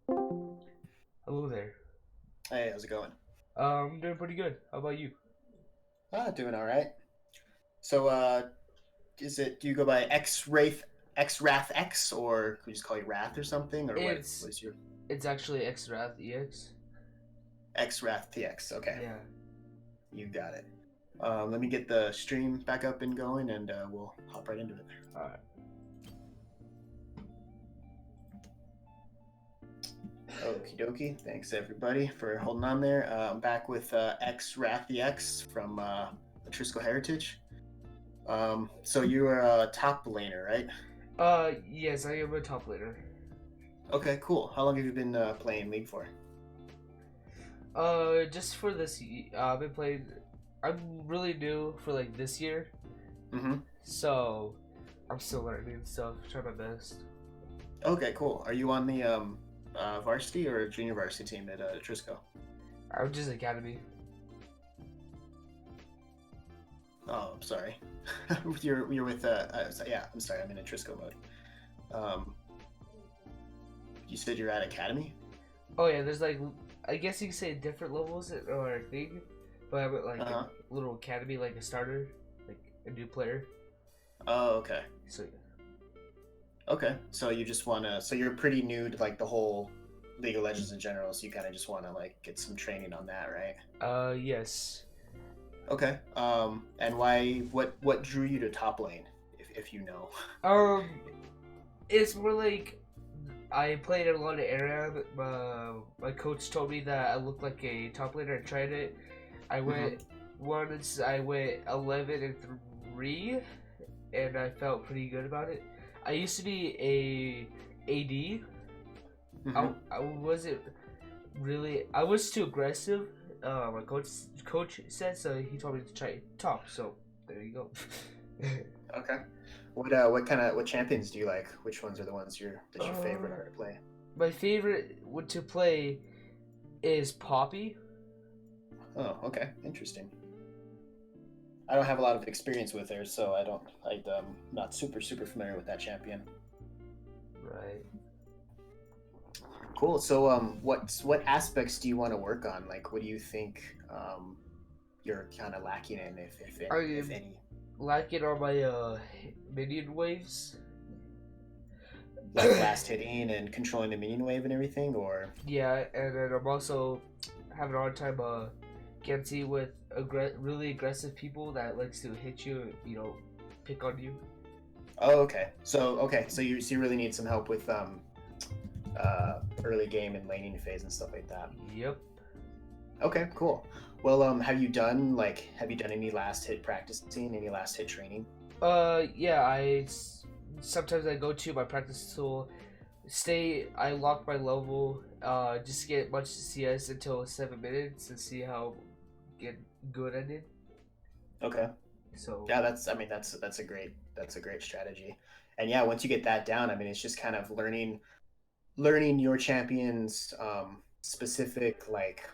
Hello there. Hey, how's it going? I'm doing pretty good. How about you? Doing all right. So, do you go by X Wrath X, or could we just call you Wrath or something, or what? It's What is your it's actually Xrath EX. X Wrath TX? Okay, Yeah. you got it. Let me get the stream back up and going, and we'll hop right into it. Alright. Okie dokie. Thanks everybody for holding on there. I'm back with X Wrath the X from Trisco Heritage. So you're a top laner, right? Yes, I am a top laner. Okay, cool. How long have you been playing League for? Just for this, I've been playing. I'm really new for like this year, Mm-hmm. so I'm still learning and stuff. Try my best. Okay, cool. Are you on the varsity or junior varsity team at Trisco? I'm just academy. Oh, I'm sorry. you're with yeah. I'm sorry. I'm in a Trisco mode. Um, you said you're at academy. Oh yeah, there's like I guess you could say different levels or a thing, but I'm at like Uh huh. a little academy, like a starter, like a new player. Oh, okay. So Okay. So you just wanna. So you're pretty new to like the whole League of Legends in general. So you kind of just wanna like get some training on that, right? yes. Okay. And why? What drew you to top lane, if you know? Um, it's more like I played a lot of Aram. My coach told me that I looked like a top laner. I tried it. I Mm-hmm. went once. I went 11-3, and I felt pretty good about it. I used to be a AD. Mm-hmm. I wasn't really. I was too aggressive. My coach said so. He told me to try top. So there you go. Okay. What champions do you like? Which ones are the ones that's your favorite uh, are to play? my favorite to play is Poppy. Oh, okay, interesting. I don't have a lot of experience with her, so I'm not super familiar with that champion. Right. Cool. So what aspects do you want to work on? Like, what do you think you're kind of lacking in, I if am any? lacking on my minion waves. Like last hitting and controlling the minion wave and everything, or Yeah, and then I'm also having a hard time getting with really aggressive people that likes to hit you, pick on you. oh, okay, so you really need some help with early game and laning phase and stuff like that. Yep. Okay, cool. Well, have you done any last hit practicing, any last hit training? Yeah. Sometimes I go to my practice tool. I lock my level. Just get much CS until 7 minutes and see how get good I did. Okay. So Yeah, that's a great strategy. And yeah, once you get that down, I mean, it's just kind of learning your champions specific like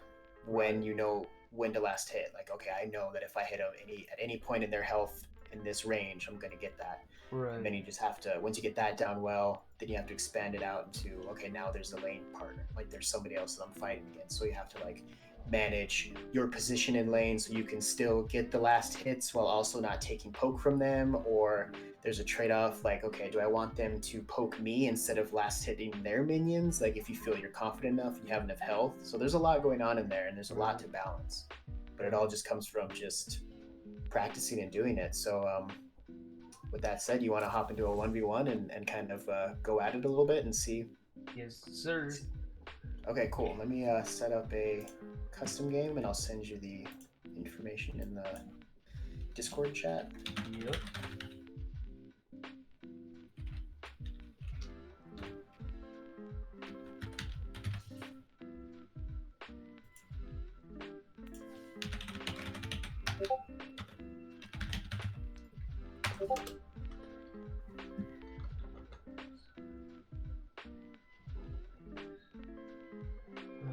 right. when you know when to last hit. Like, okay, I know that if I hit at any point in their health in this range, I'm gonna get that. And Right. then you just have to once you get that down well, then you have to expand it out into okay, now there's a lane partner. Like there's somebody else that I'm fighting against. So you have to like manage your position in lane so you can still get the last hits while also not taking poke from them, or there's a trade-off like okay, do I want them to poke me instead of last hitting their minions, like if you feel you're confident enough and you have enough health. So there's a lot going on in there and there's a lot Right. to balance, but it all Right. just comes from just practicing and doing it. So with that said, you want to hop into a 1v1 and kind of go at it a little bit and see, Yes, sir. see. Okay, cool. Let me set up a custom game and I'll send you the information in the Discord chat. Yep.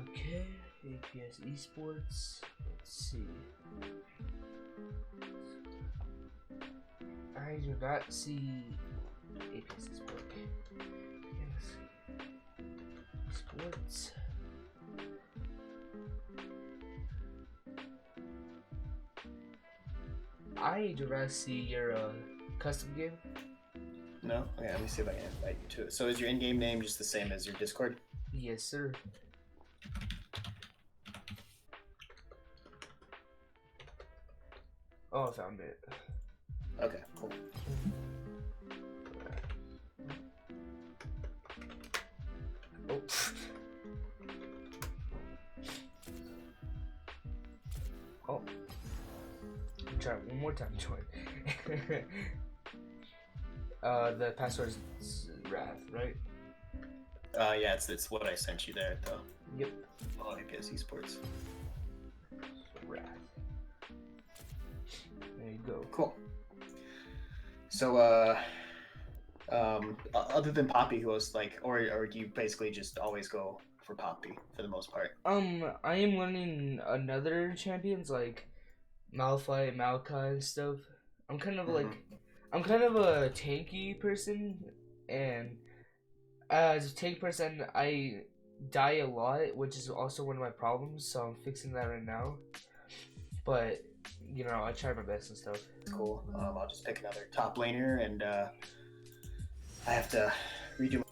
Okay. APS Esports. Let's see. I do not see APS's book. Yes. Sports. I do not see your custom game. No? Okay, let me see if I can invite you to it. So is your in-game name just the same as your Discord? Yes, sir. Oh, I found it. Okay, cool. Oh. Oh. Try it one more time, join. The password is Wrath, right? Yeah, it's what I sent you there, though. Yep. Oh, APS Esports. Wrath. There you go. Cool. So, other than Poppy, who else or do you basically just always go for Poppy for the most part? I am learning another champions like Malphite, Maokai, and stuff. I'm kind of a tanky person, and as a tank person, I die a lot, which is also one of my problems. So I'm fixing that right now. But you know, I try my best and stuff. Cool. I'll just pick another top laner, and I have to redo my...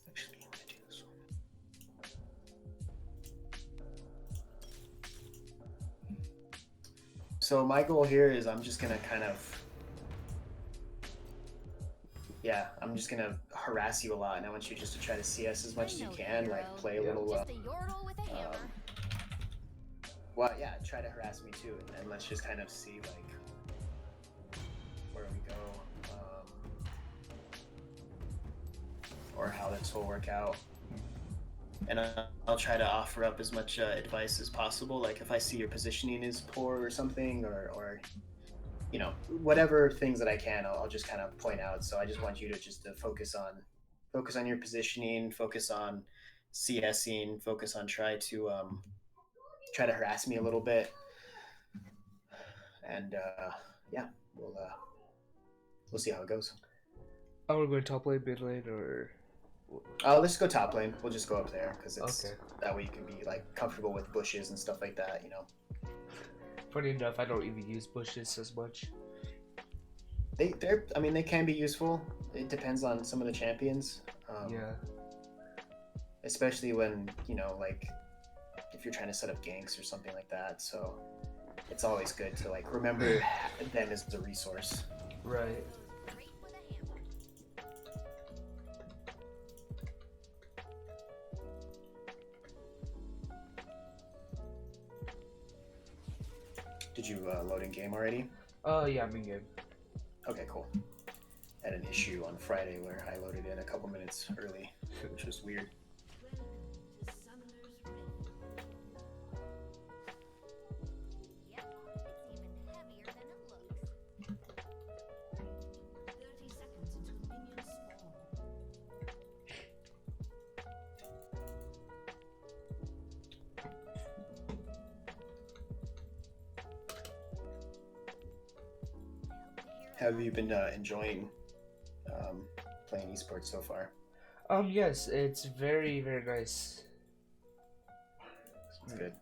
Actually, I'm gonna do this one. So my goal here is I'm just gonna kind of... Yeah, I'm just gonna harass you a lot, and I want you just to try to CS as much as you can, like play a little. Well, yeah, try to harass me too, and then let's just kind of see like where we go, or how this will work out. And I'll try to offer up as much advice as possible. Like if I see your positioning is poor or something, or you know, whatever things that I can, I'll just kind of point out. So I just want you to just focus on your positioning, focus on CSing, focus on try to harass me a little bit, and yeah, we'll see how it goes. I want to go top lane, mid lane, or let's go top lane. We'll just go up there because it's okay. That way you can be like comfortable with bushes and stuff like that, you know. Funny enough, I don't even use bushes as much. They can be useful. It depends on some of the champions. Yeah. Especially when, you know, like if you're trying to set up ganks or something like that. So it's always good to like remember them as a resource. Right. Did you load in game already? Yeah, I'm in game. Okay, cool. Had an issue on Friday where I loaded in a couple minutes early, which was weird. Have you been enjoying playing esports so far? Yes, it's very, very nice. It's good.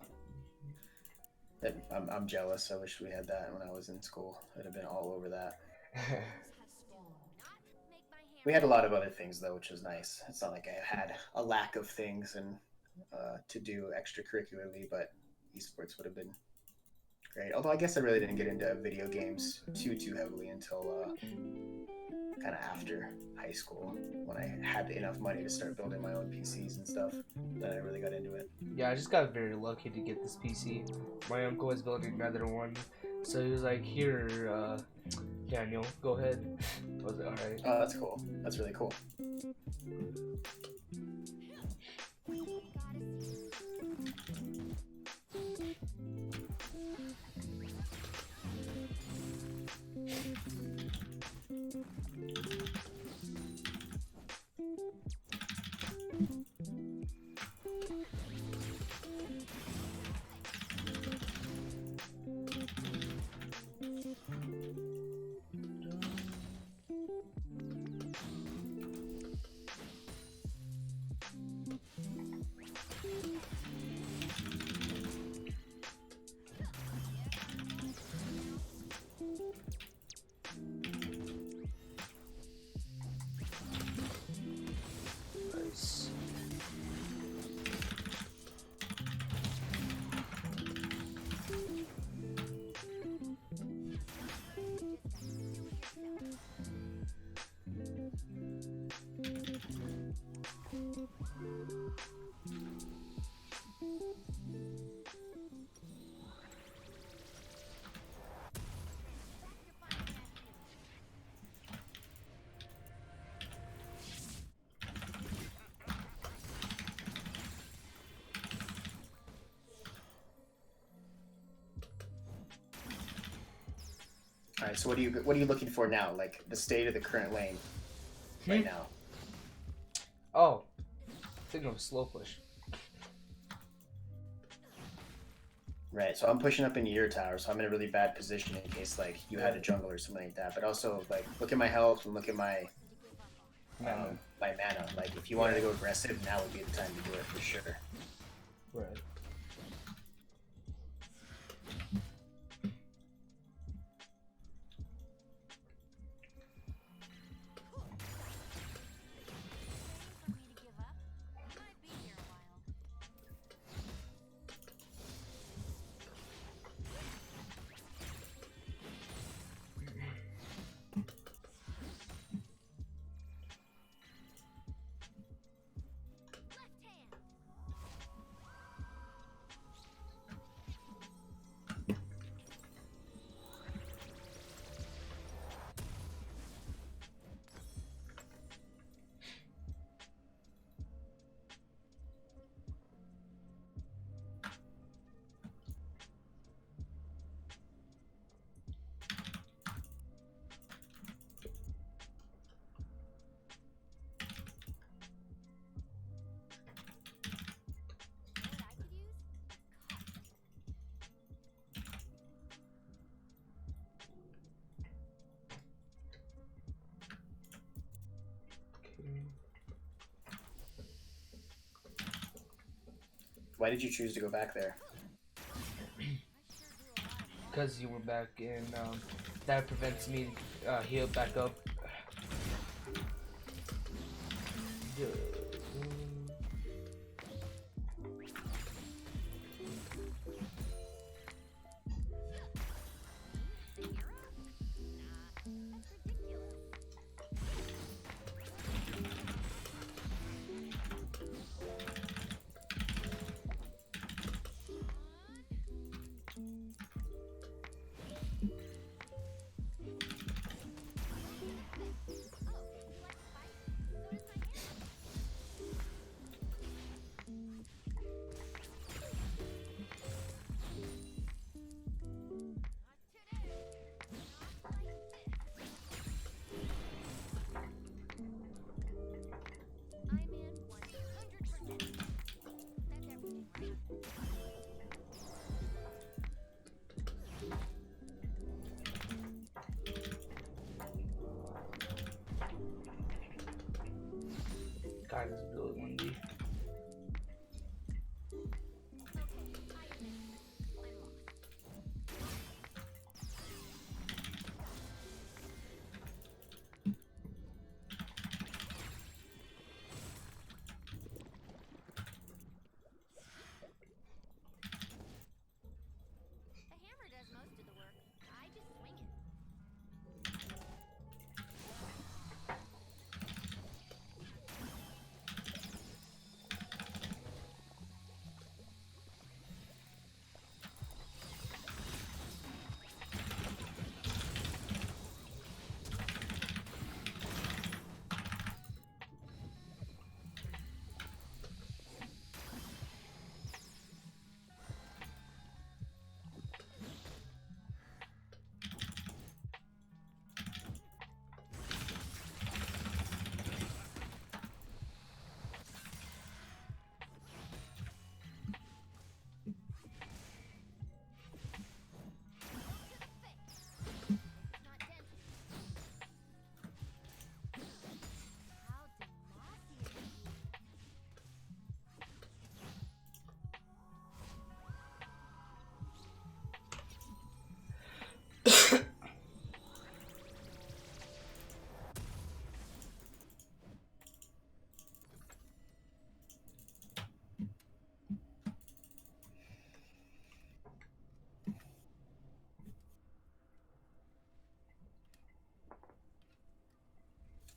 I'm jealous. I wish we had that when I was in school. I'd have been all over that. We had a lot of other things though, which was nice. It's not like I had a lack of things and to do extracurricularly, but esports would have been great. Although I guess I really didn't get into video games too heavily until kind of after high school, when I had enough money to start building my own PCs and stuff. Then I really got into it. Yeah, I just got very lucky to get this PC. My uncle was building another one, so he was like, "Here, Daniel, go ahead." I was like, "All right." Oh, that's cool. That's really cool. All right. So what are you looking for now? Like the state of the current lane right now. Oh, thinking of a slow push. Right. So I'm pushing up into your tower, so I'm in a really bad position in case like you had a jungle or something like that. But also like look at my health and look at my Mana. my mana. Like if you wanted to go aggressive, now would be the time to do it for sure. Right. Why did you choose to go back there? Because you were back and that prevents me heal back up. God, this is really windy.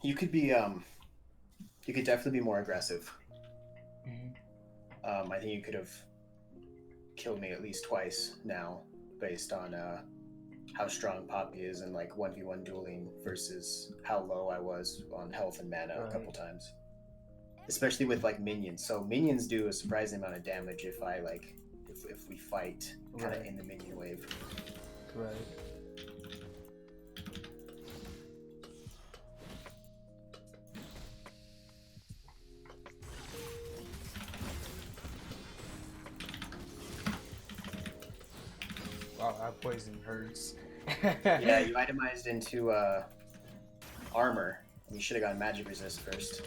You could be you could definitely be more aggressive. I think you could have killed me at least twice now, based on how strong Poppy is in like 1v1 dueling versus how low I was on health and mana a couple times. Especially with like minions. So minions do a surprising amount of damage if I like if we fight kind of in the minion wave. Right. poison hurts. Yeah, you itemized into armor. You should have gotten magic resist first.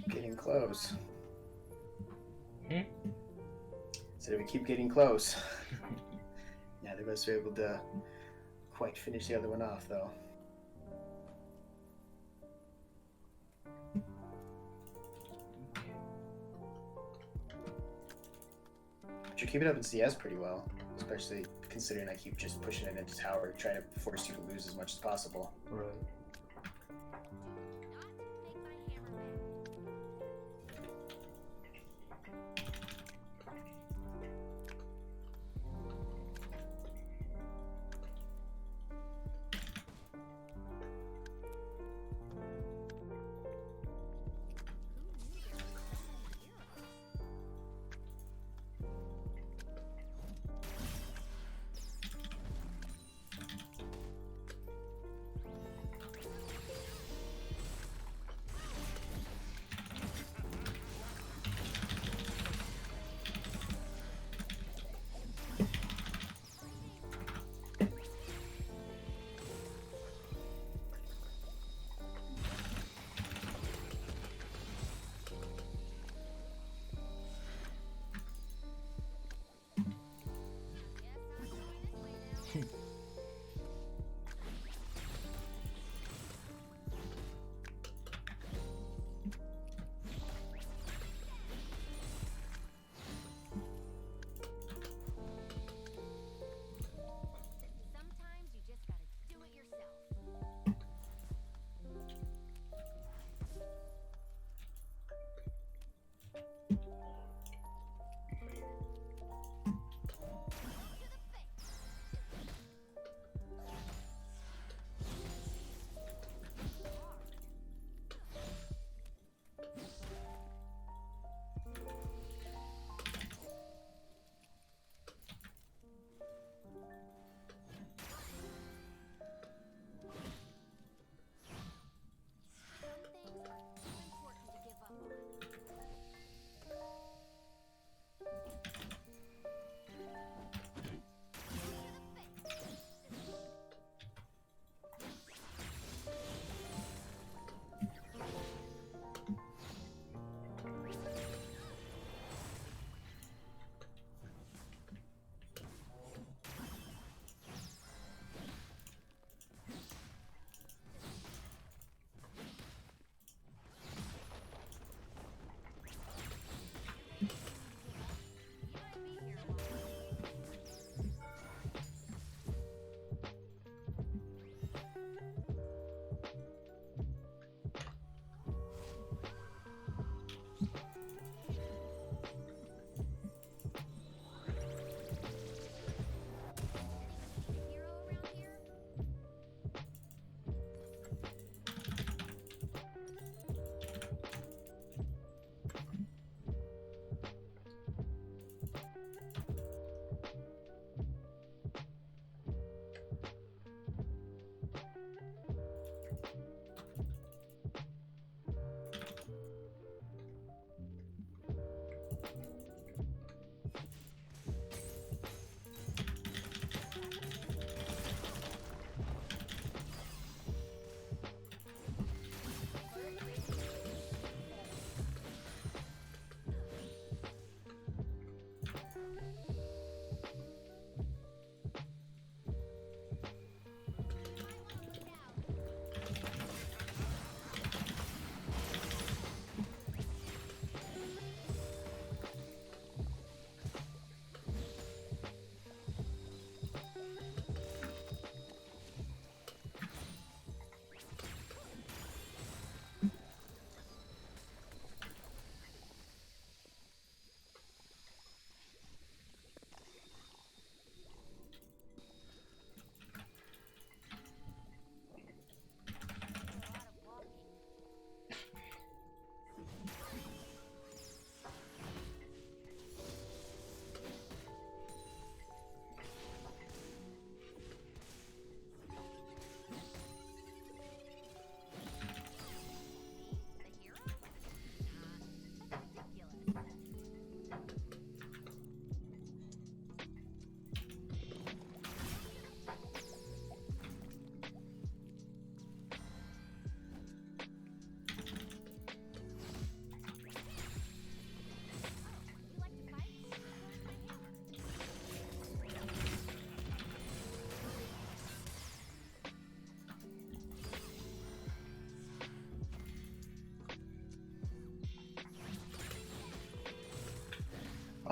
Getting close. So we keep getting close. Yeah, the rest are able to quite finish the other one off, though. But you're keeping up in CS pretty well, especially considering I keep just pushing it into tower to try to force you to lose as much as possible. Right.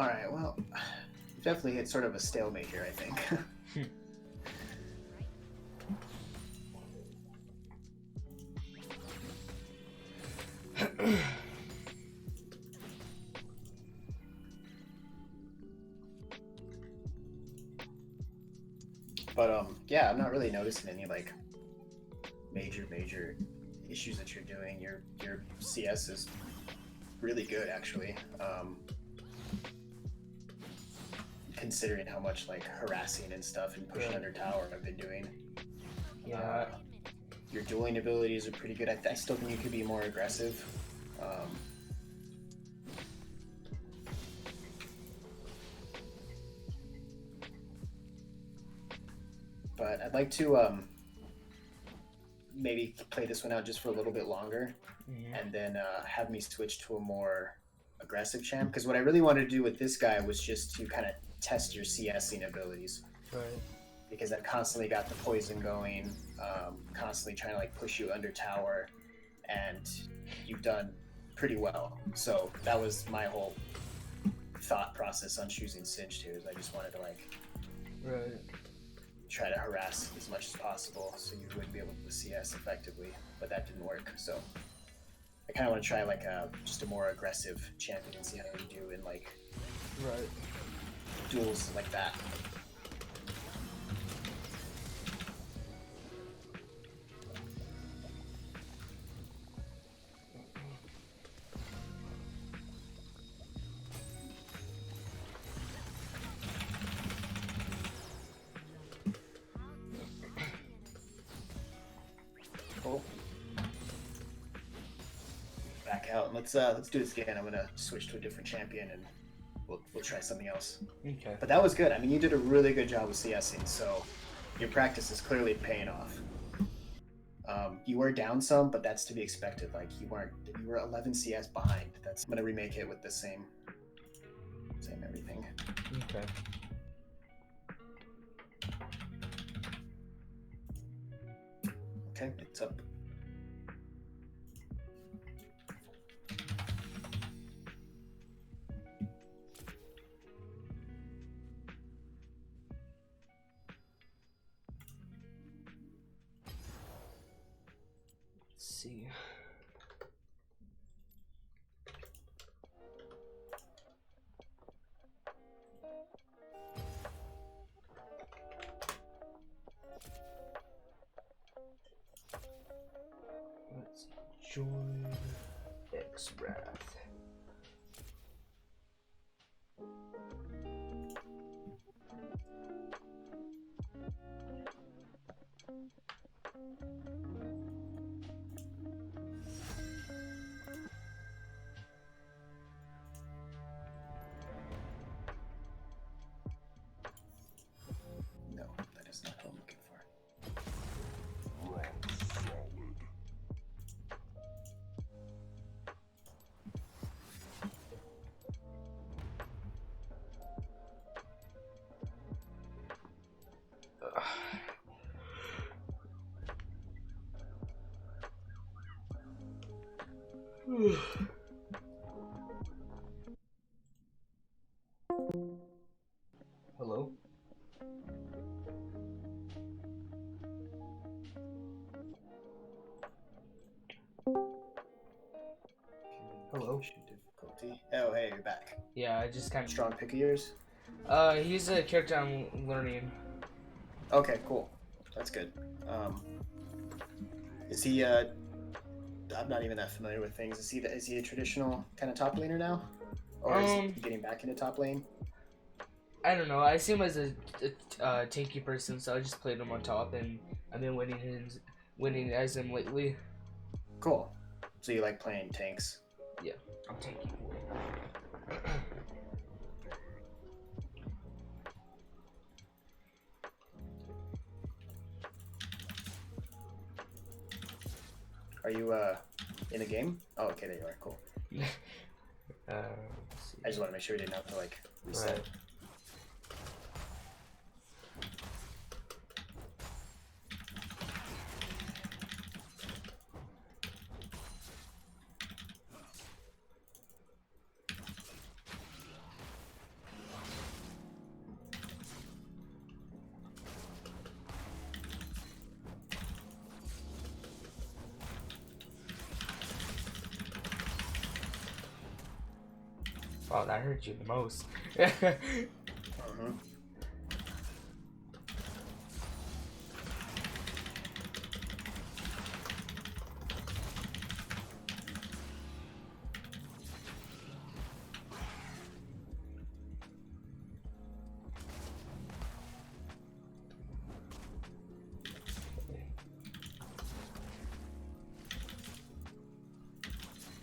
All right. Well, definitely hit sort of a stalemate here, I think. But yeah, I'm not really noticing any like major issues that you're doing. Your CS is really good, actually. Considering how much like harassing and stuff and pushing under tower I've been doing. Yeah. Your dueling abilities are pretty good. I still think you could be more aggressive. But I'd like to maybe play this one out just for a little bit longer, and then have me switch to a more aggressive champ. Because what I really wanted to do with this guy was just to kind of test your CSing abilities. Right. Because I've constantly got the poison going, constantly trying to like push you under tower, and you've done pretty well. So that was my whole thought process on choosing Singe too. Is I just wanted to like try to harass as much as possible so you would be able to CS effectively, but that didn't work. So I kind of want to try like just a more aggressive champion and see how you do in like duels like that. Cool. Back out and let's do this again. I'm gonna switch to a different champion and we'll try something else. Okay. But that was good. I mean, you did a really good job with CSing, so your practice is clearly paying off. You were down some, but that's to be expected. Like you were 11 CS behind. I'm gonna remake it with the same everything. Okay. Okay, it's up. Let's see. Let's join X-Wrath. No, that is not what I'm looking for. Hello? Hello? Difficulty. Oh, hey, you're back. Yeah, I just kind of... Strong pick of yours? He's a character I'm learning. Okay, cool. That's good. Is he, I'm not even that familiar with things. Is he a traditional kind of top laner now? Or is he getting back into top lane? I don't know. I see him as a tanky person, so I just played him on top, and I've been winning as him lately. Cool. So you like playing tanks? Yeah, I'm tanky. Are you in a game? Oh, okay, there you are. Cool. I just want to make sure we didn't have to like reset. Right. Oh, that hurt you the most. Mhm.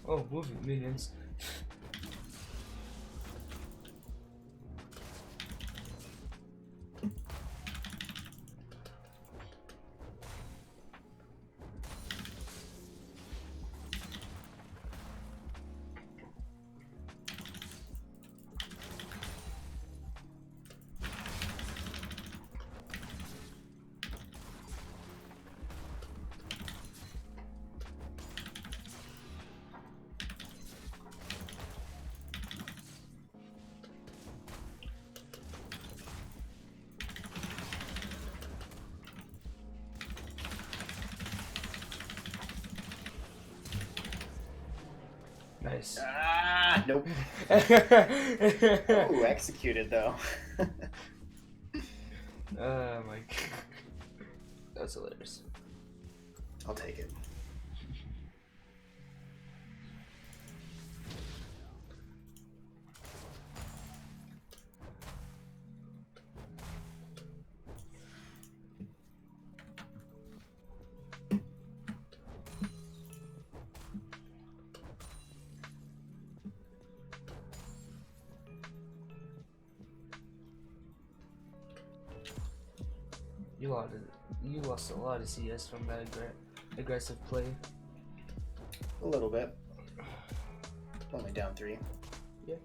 Oh, moving minions. Nice. Ah, nope. Oh, executed though. Oh my god. That's hilarious. I'll take it. You lost a lot of CS from that aggressive play. A little bit. Only down 3. Yeah.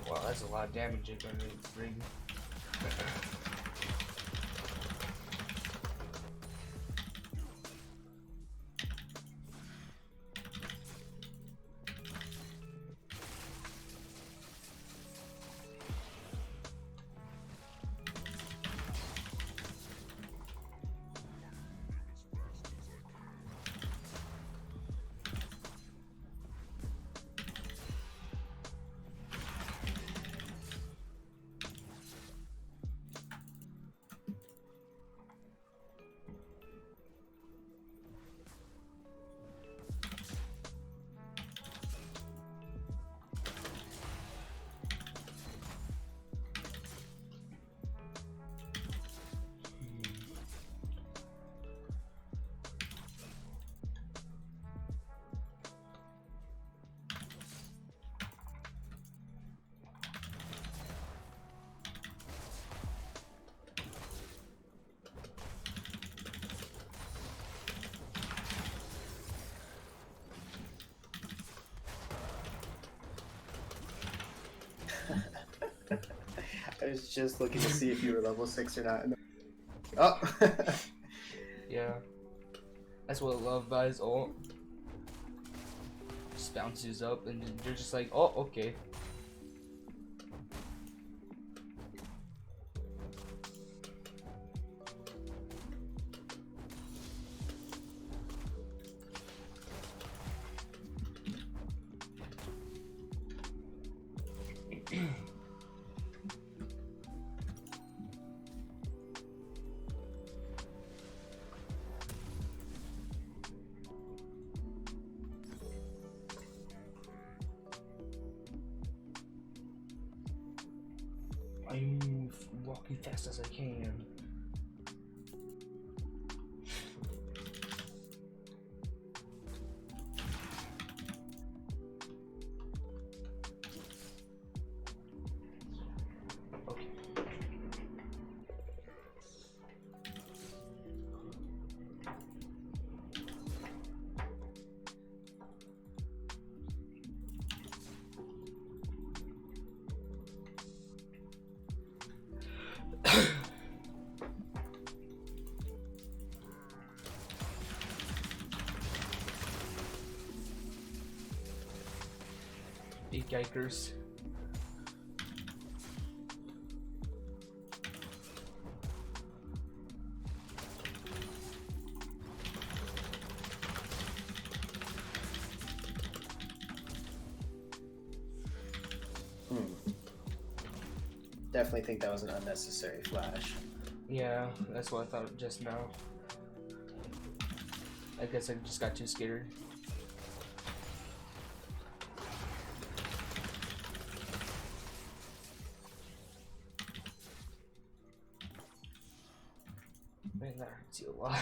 Wow, that's a lot of damage you're gonna bring. I was just looking to see if you were level 6 or not. Oh! Yeah. That's what I love about his ult. Just bounces up and then you're just like, oh, okay. I'm walking fast as I can. Okay. Yikers. Definitely think that was an unnecessary flash. Yeah, that's what I thought just now. I guess I just got too scared. Man, that hurts you a lot.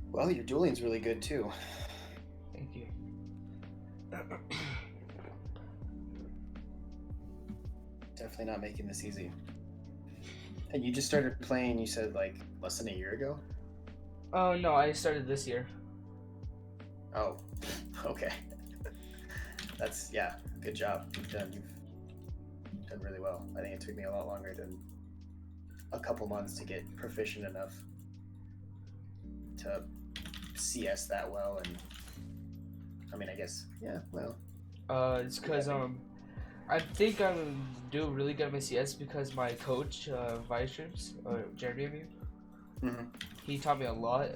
Well, your dueling's really good too. Thank you. Definitely not making this easy. And you just started playing, you said, like, less than a year ago? Oh no, I started this year. Oh, okay. That's, yeah, good job. You've done really well. I think it took me a lot longer than a couple months to get proficient enough to CS that well, and I mean, I guess, yeah, well. It's because I think I'm doing really good at my CS because my coach, Vice Streams, or Jeremy, I mean, Mm-hmm. he taught me a lot.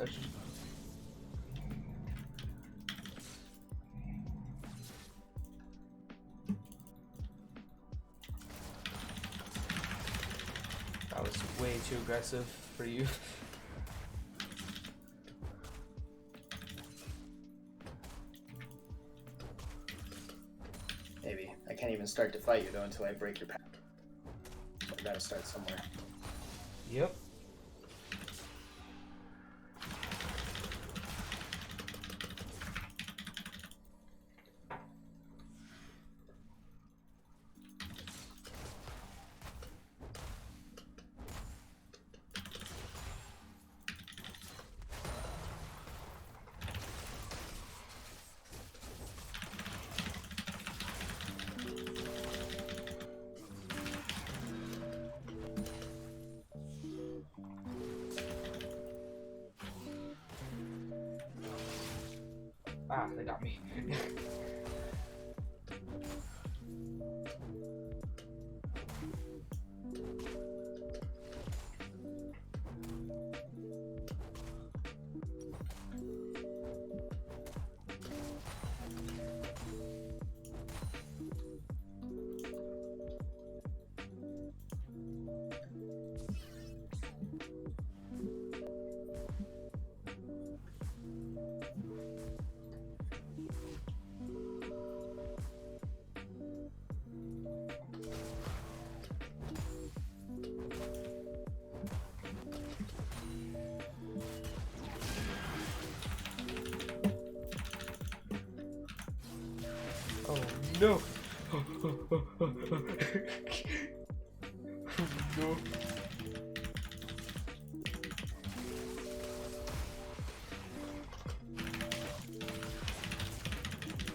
That was way too aggressive for you. Maybe. I can't even start to fight you, though, until I break your path. So I gotta start somewhere. Yep. Ah, they got me. Oh no! No.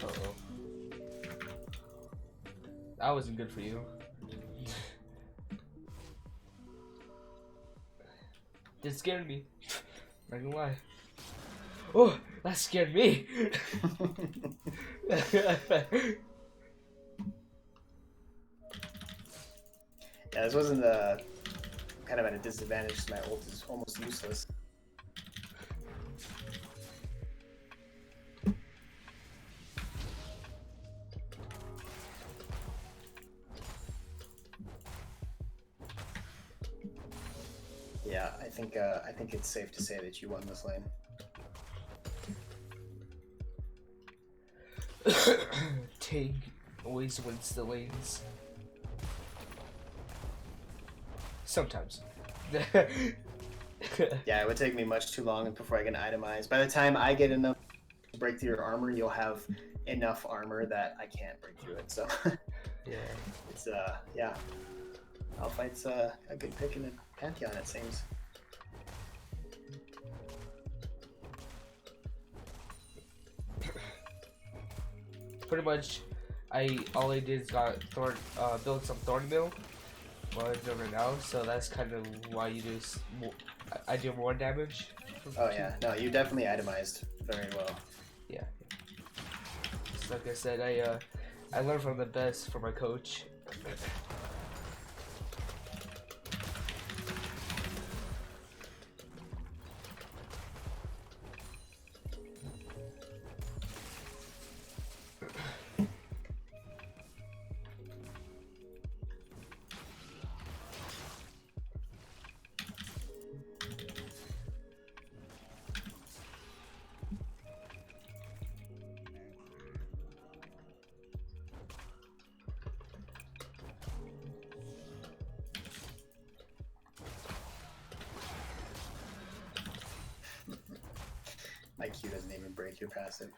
Uh-oh. That wasn't good for you. It scared me. Not gonna lie. Oh, that scared me. Yeah, this wasn't kind of at a disadvantage. My ult is almost useless. Yeah, I think it's safe to say that you won this lane. Tig always wins the lanes. Sometimes. Yeah, it would take me much too long before I get itemized. By the time I get enough to break through your armor, you'll have enough armor that I can't break through it. So Yeah. it's yeah. Malphite's a good pick in the Pantheon, it seems. Pretty much, all I did is build some Thorn Mill while I'm doing right now, so that's kind of why you do I do more damage. Oh yeah, no, you definitely itemized very well. Yeah. Just like I said, I learned from the best from my coach. My Q doesn't even break your passive.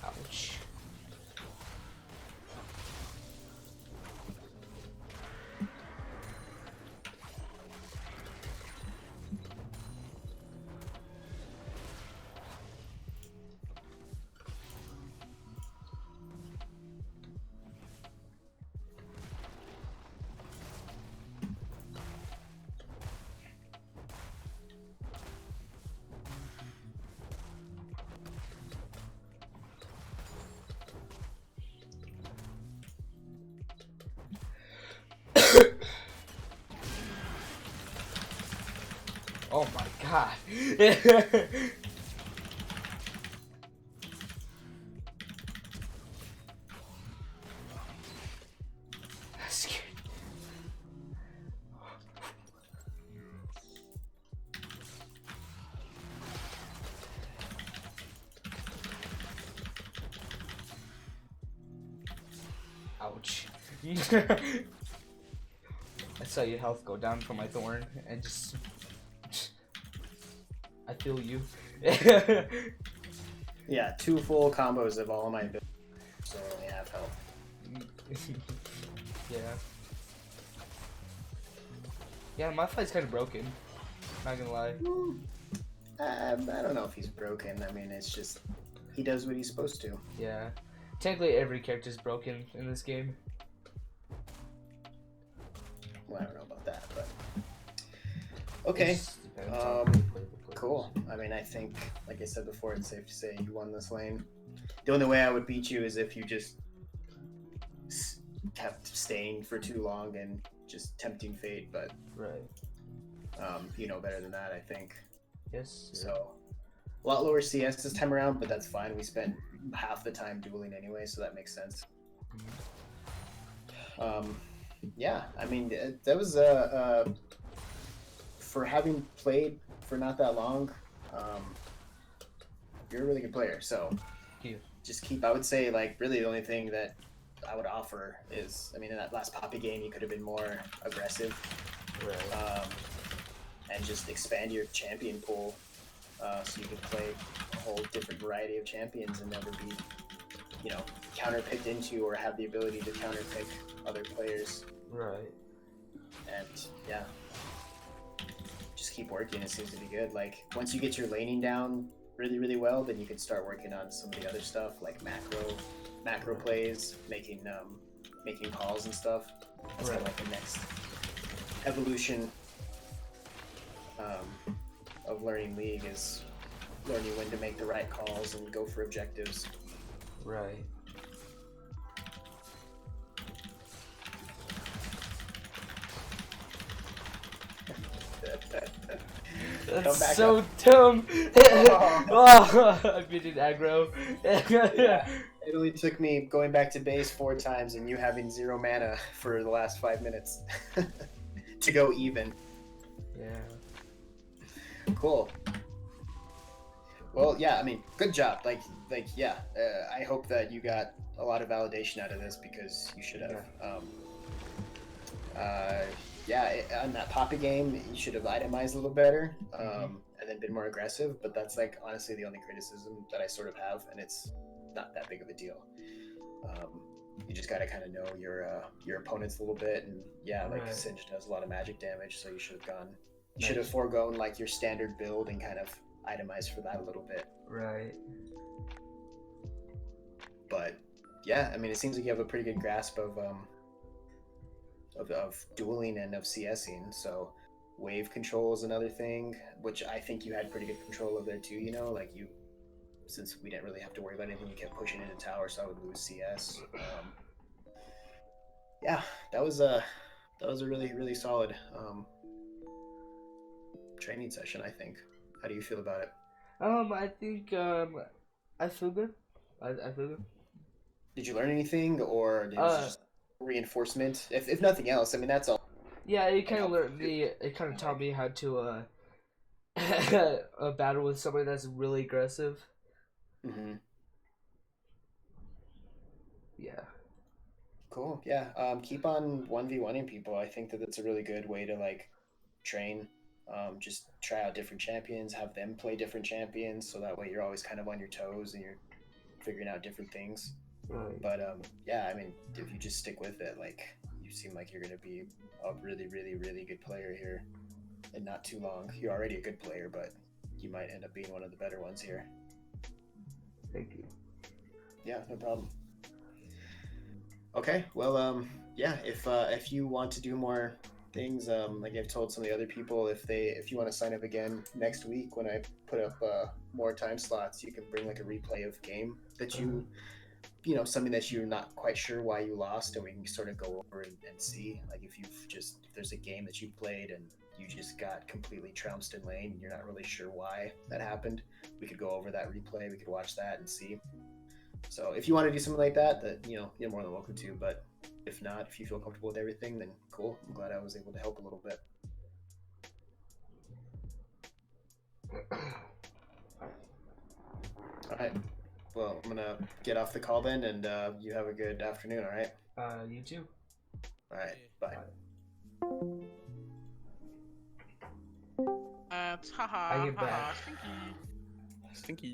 Ouch. Oh my god. That's scary. Ouch. I saw your health go down from my thorn and just I feel you. Yeah, 2 full combos of all of my builds, so I only have health. Yeah. Yeah, my fight's kind of broken. Not gonna lie. I don't know if he's broken. I mean, it's just he does what he's supposed to. Yeah. Technically, every character's broken in this game. Well, I don't know about that, but okay. Just depends on who you play with. Cool. I mean, I think, like I said before, it's safe to say you won this lane. The only way I would beat you is if you just kept staying for too long and just tempting fate, but Right. you know better than that, I think. Yes. So a lot lower CS this time around, but that's fine. We spent half the time dueling anyway, so that makes sense. Yeah, I mean, that was for having played for not that long, you're a really good player. So Thank you. just keep, I would say, like, really the only thing that I would offer is, I mean, in that last Poppy game, you could have been more aggressive, Right. and just expand your champion pool, so you could play a whole different variety of champions and never be, you know, counter-picked into or have the ability to counter-pick other players. Right. And yeah, just keep working. It seems to be good. Like, once you get your laning down really, really well, then you can start working on some of the other stuff like macro plays, making making calls and stuff. That's kind of Right. like the next evolution of learning League is learning when to make the right calls and go for objectives. Right. Come That's back so up. dumb. Oh, I muted aggro. Yeah. It only took me going back to base 4 times and you having 0 mana for the last 5 minutes to go even. Yeah. Cool. Well, yeah, I mean, good job. Yeah. I hope that you got a lot of validation out of this because you should have. On that Poppy game, you should have itemized a little better, and then been more aggressive. But that's like honestly the only criticism that I sort of have, and it's not that big of a deal. You just gotta kind of know your opponents a little bit, and yeah, like Right. Singe does a lot of magic damage, so you should have gone. You Nice. should have foregone like your standard build and kind of itemized for that a little bit. Right. But yeah, I mean, it seems like you have a pretty good grasp of dueling and of CSing. So wave control is another thing, which I think you had pretty good control of there too. You know, like you, since we didn't really have to worry about anything, you kept pushing into tower, so I would lose CS. Yeah, that was a really solid training session, I think. How do you feel about it? I think I feel good. I feel good. Did you learn anything, or did it just reinforcement? If nothing else, I mean that's all. Yeah, it kind of learned me. It kind of taught me how to battle with somebody that's really aggressive. Mm-hmm. Yeah. Cool. Yeah. Keep on 1v1ing people. I think that that's a really good way to like train. Just try out different champions, have them play different champions, so that way you're always kind of on your toes and you're figuring out different things. Right. But yeah, I mean, if you just stick with it, like you seem like you're gonna be a really, really, really good player here, in not too long. You're already a good player, but you might end up being one of the better ones here. Thank you. Yeah, no problem. Okay, well, yeah, if you want to do more things, like I've told some of the other people, if you want to sign up again next week when I put up more time slots, you can bring like a replay of game that you know, something that you're not quite sure why you lost, and we can sort of go over and see, like if there's a game that you played and you just got completely trounced in lane and you're not really sure why that happened, we could go over that replay, we could watch that and see. So if you want to do something like that, you know, you're more than welcome to. But if not, if you feel comfortable with everything, then cool. I'm glad I was able to help a little bit. All right. Well, I'm gonna get off the call then, and you have a good afternoon. All right. You too. All right. Bye. I get back. Stinky.